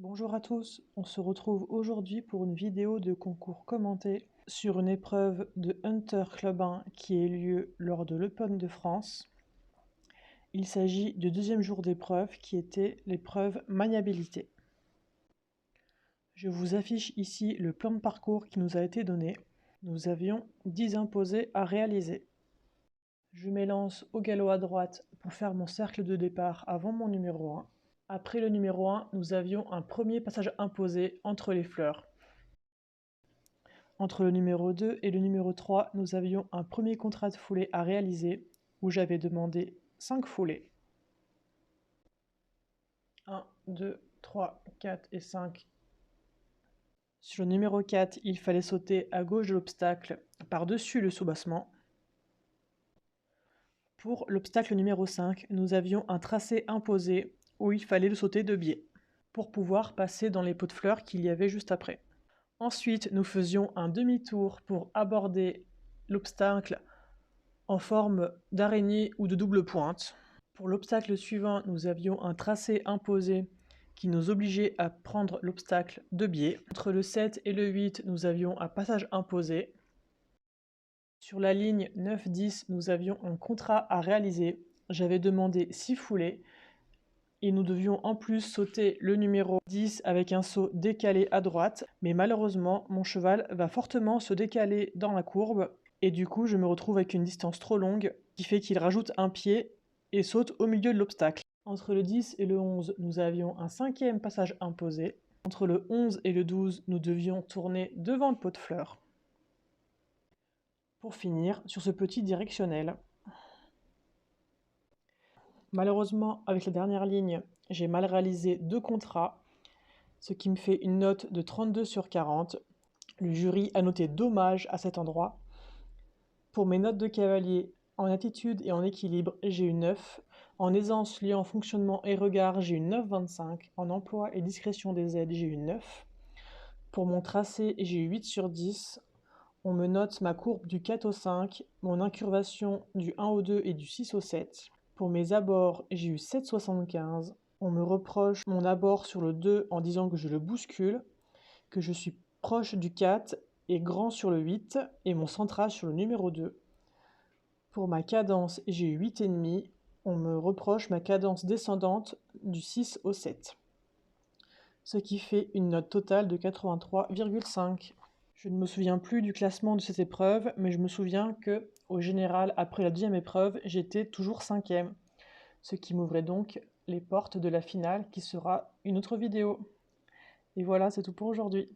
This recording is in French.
Bonjour à tous, on se retrouve aujourd'hui pour une vidéo de concours commenté sur une épreuve de Hunter Club 1 qui a eu lieu lors de l'Open de France. Il s'agit du deuxième jour d'épreuve qui était l'épreuve maniabilité. Je vous affiche ici le plan de parcours qui nous a été donné. Nous avions 10 imposés à réaliser. Je m'élance au galop à droite pour faire mon cercle de départ avant mon numéro 1. Après le numéro 1, nous avions un premier passage imposé entre les fleurs. Entre le numéro 2 et le numéro 3, nous avions un premier contrat de foulée à réaliser où j'avais demandé 5 foulées. 1, 2, 3, 4 et 5. Sur le numéro 4, il fallait sauter à gauche de l'obstacle par-dessus le soubassement. Pour l'obstacle numéro 5, nous avions un tracé imposé où il fallait le sauter de biais pour pouvoir passer dans les pots de fleurs qu'il y avait juste après. Ensuite, nous faisions un demi-tour pour aborder l'obstacle en forme d'araignée ou de double pointe. Pour l'obstacle suivant, nous avions un tracé imposé qui nous obligeait à prendre l'obstacle de biais. Entre le 7 et le 8, nous avions un passage imposé. Sur la ligne 9-10, nous avions un contrat à réaliser. J'avais demandé 6 foulées et nous devions en plus sauter le numéro 10 avec un saut décalé à droite. Mais malheureusement, mon cheval va fortement se décaler dans la courbe et du coup, je me retrouve avec une distance trop longue qui fait qu'il rajoute un pied et saute au milieu de l'obstacle. Entre le 10 et le 11, nous avions un cinquième passage imposé. Entre le 11 et le 12, nous devions tourner devant le pot de fleurs. Pour finir sur ce petit directionnel. Malheureusement, avec la dernière ligne, j'ai mal réalisé 2 contrats, ce qui me fait une note de 32 sur 40. Le jury a noté dommage à cet endroit. Pour mes notes de cavalier, en attitude et en équilibre, j'ai eu 9. En aisance, liant fonctionnement et regard, j'ai eu 9,25. En emploi et discrétion des aides, j'ai eu 9. Pour mon tracé, j'ai eu 8 sur 10. On me note ma courbe du 4 au 5, mon incurvation du 1 au 2 et du 6 au 7. Pour mes abords, j'ai eu 7,75. On me reproche mon abord sur le 2 en disant que je le bouscule, que je suis proche du 4 et grand sur le 8, et mon centrage sur le numéro 2. Pour ma cadence, j'ai eu 8,5. On me reproche ma cadence descendante du 6 au 7. Ce qui fait une note totale de 83,5. Je ne me souviens plus du classement de cette épreuve, mais je me souviens que, au général, après la deuxième épreuve, j'étais toujours 5e. Ce qui m'ouvrait donc les portes de la finale qui sera une autre vidéo. Et voilà, c'est tout pour aujourd'hui.